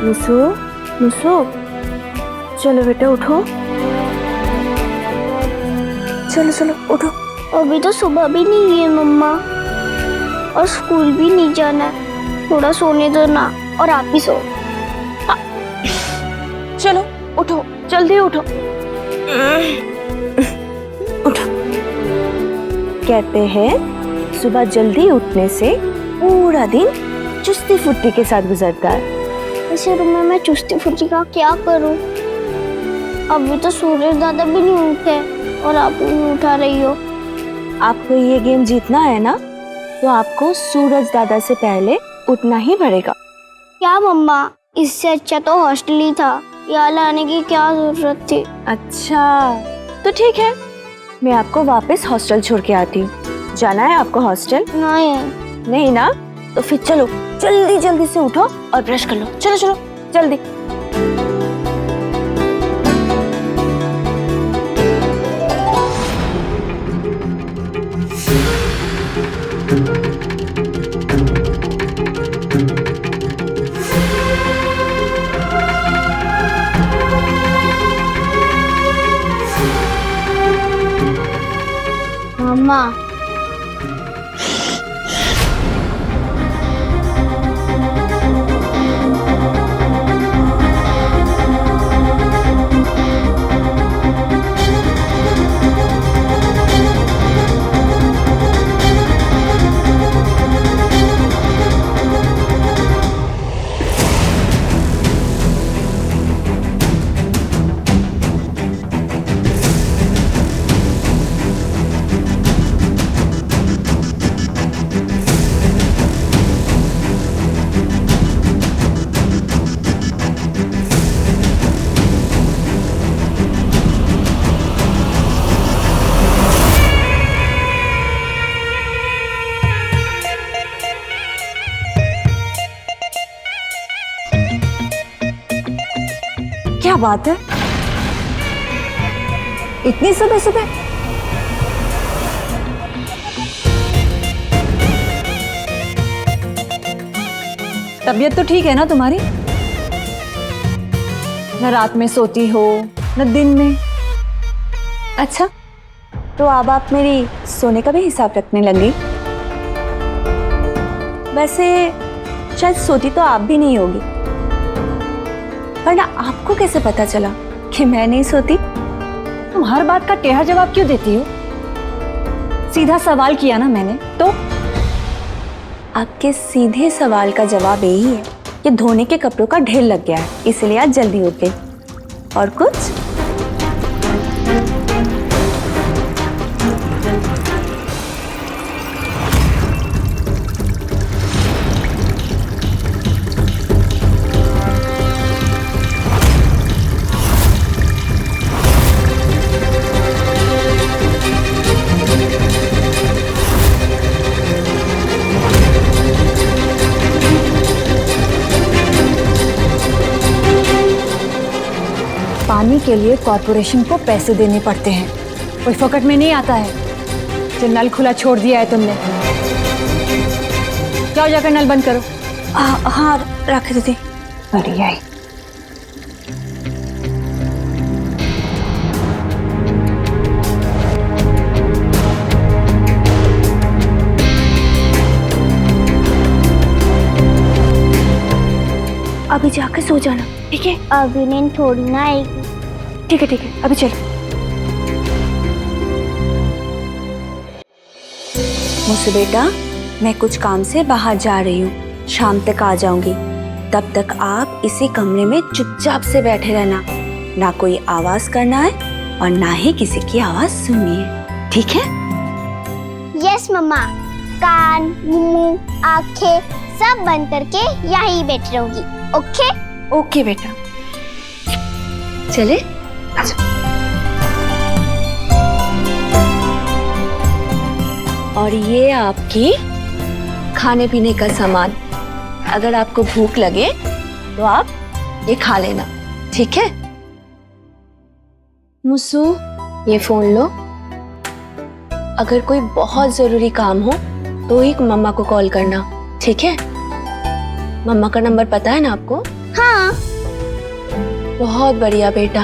मुसु, मुसु, चलो बेटा उठो। चलो चलो उठो। अभी तो सुबह भी नहीं है मम्मा, और स्कूल भी नहीं जाना है। थोड़ा सोने दो ना, और आप भी सो। चलो उठो, जल्दी उठो। उठो। कहते हैं सुबह जल्दी उठने से पूरा दिन चुस्ती फुर्ती के साथ गुजरता है। इस रूम में मैं चुस्ती फुर्ती का क्या करूं? अभी तो सूरज दादा भी नहीं उठे और आप भी नहीं उठा रही हो। आपको ये गेम जीतना है ना, तो आपको सूरज दादा से पहले उठना ही पड़ेगा। क्या मम्मा, इससे अच्छा तो हॉस्टल ही था। यहाँ लाने की क्या जरूरत थी? अच्छा तो ठीक है, मैं आपको वापस हॉस्टल छोड़ के आती हूँ। जाना है आपको हॉस्टल? नहीं। नहीं ना, तो फिर चलो जल्दी जल्दी से उठो और ब्रश कर लो। चलो चलो जल्दी। मम्मा, क्या बात है, इतनी सुबह सुबह? तबीयत तो ठीक है ना तुम्हारी? न रात में सोती हो न दिन में। अच्छा, तो अब आप मेरी सोने का भी हिसाब रखने लगी। वैसे शायद सोती तो आप भी नहीं होगी, वरना आपको कैसे पता चला कि मैं नहीं सोती? तुम हर बात का टेढ़ा जवाब क्यों देती हो? सीधा सवाल किया ना मैंने तो। आपके सीधे सवाल का जवाब यही है कि धोने के कपड़ों का ढेर लग गया है, इसलिए आज जल्दी उठ गई। और कुछ? पानी के लिए कॉर्पोरेशन को पैसे देने पड़ते हैं, कोई फोकट में नहीं आता है। जो नल खुला छोड़ दिया है तुमने, जाओ जाकर नल बंद करो। हाँ रख दीदी। बढ़िया ही। अभी जाकर सो जाना, ठीक है? अभी नींद थोड़ी ना आएगी। ठीक है, अभी चलो। मुझसे बेटा, मैं कुछ काम से बाहर जा रही हूँ, शाम तक आ जाऊंगी। तब तक आप इसी कमरे में चुपचाप से बैठे रहना, ना कोई आवाज करना है और ना ही किसी की आवाज सुननी है, ठीक है? यस मम्मा, कान, मुंह, आंखें सब बंद करके यहीं बैठी रहूंगी। ओके? ओके बेटा, चले। अच्छा। और ये आपकी खाने पीने का सामान, अगर आपको भूख लगे तो आप ये खा लेना, ठीक है? मुसु, ये फोन लो। अगर कोई बहुत जरूरी काम हो तो ही मम्मा को कॉल करना, ठीक है? मम्मा का नंबर पता है ना आपको? हाँ। बहुत बढ़िया बेटा।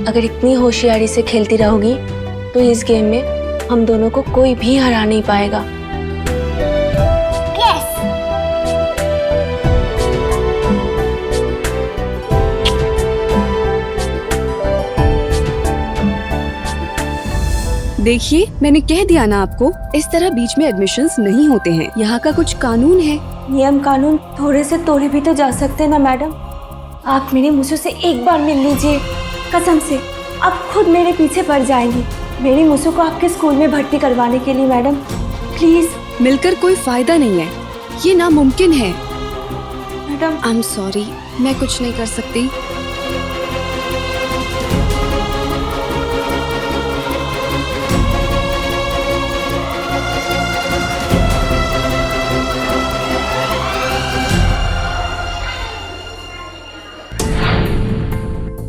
अगर इतनी होशियारी से खेलती रहोगी तो इस गेम में हम दोनों को कोई भी हरा नहीं पाएगा। देखिए, मैंने कह दिया ना आपको, इस तरह बीच में एडमिशन्स नहीं होते हैं। यहाँ का कुछ कानून है। नियम कानून थोड़े से तोड़े भी तो जा सकते हैं ना मैडम। आप मेरी मुझसे से एक बार मिल लीजिए, कसम से आप खुद मेरे पीछे पड़ जाएंगी मेरी मुझसे को आपके स्कूल में भर्ती करवाने के लिए। Madam please. मिलकर कोई फायदा नहीं है, ये नामुमकिन है। मैडम आई एम सॉरी, मैं कुछ नहीं कर सकती।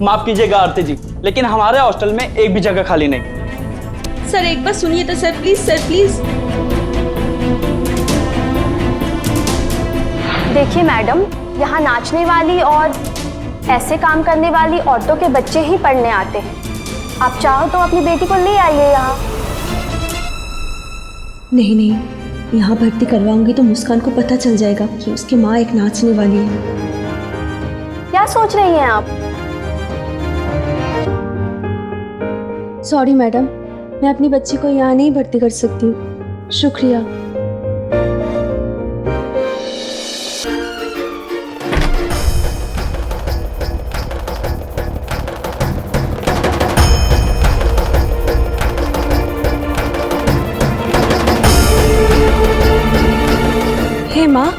माफ कीजिएगा आरती जी, लेकिन हमारे हॉस्टल में एक भी जगह खाली नहीं। सर एक बार सुनिए तो सर, प्लीज सर प्लीज। देखिए मैडम, यहाँ नाचने वाली और ऐसे काम करने वाली औरतों के बच्चे ही पढ़ने आते हैं। आप चाहो तो अपनी बेटी को ले आइए यहाँ। नहीं नहीं, यहाँ भर्ती करवाऊंगी तो मुस्कान को पता चल जाएगा कि उसकी माँ एक नाचने वाली है। क्या सोच रही हैं आप? सॉरी मैडम, मैं अपनी बच्ची को यहाँ नहीं भर्ती कर सकती। शुक्रिया। हे माँ,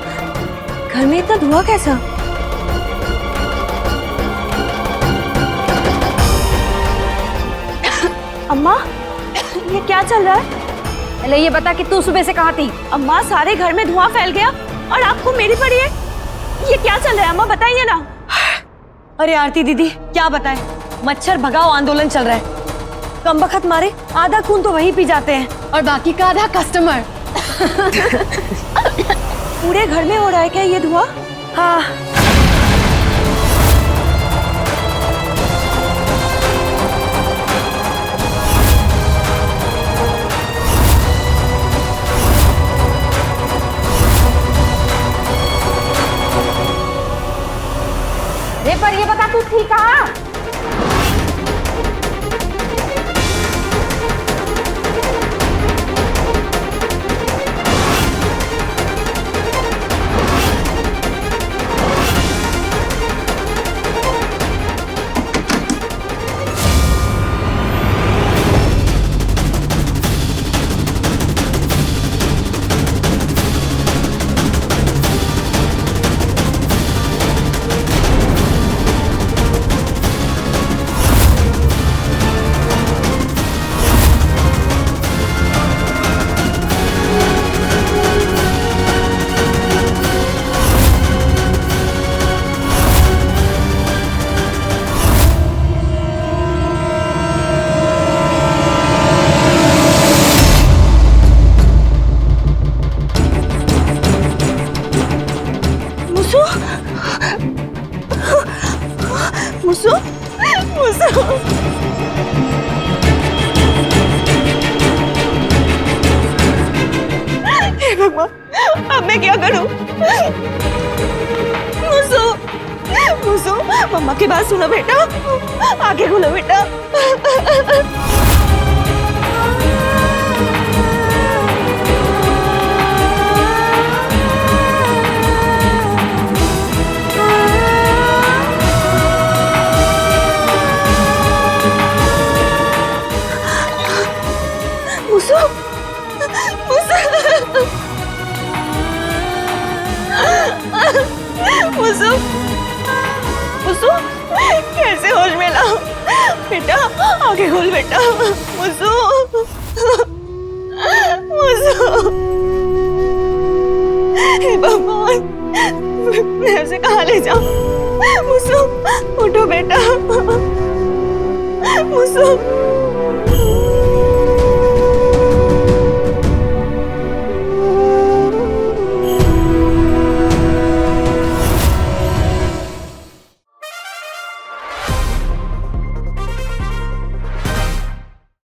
घर में इतना धुआं कैसा? अम्मा, ये क्या चल रहा है? पहले ये बता कि तू सुबह से कहाँ थी? अम्मा, सारे घर में धुआं फैल गया और आपको मेरी पड़ी है। ये क्या चल रहा है अम्मा, बताइए ना। अरे आरती दीदी, क्या बताएं, मच्छर भगाओ आंदोलन चल रहा है। कम बखत मारे आधा खून तो वही पी जाते हैं और बाकी का आधा कस्टमर। पूरे घर में हो रहा है क्या ये धुआं? हाँ। पर ये बता तू थी कहाँ? मुसु, मुसु। हे भगवान, अब मैं क्या करूं? मुसु, मुसु, मम्मा की बात सुनो बेटा, आगे खोलो बेटा। मुसु, मुसु, मुसु, कैसे होश में लाओ बेटा, आगे खोल बेटा। मुसु, मुसु, हे भगवान। कहाँ ले जाऊं? मुसु, उठो बेटा। मुसु।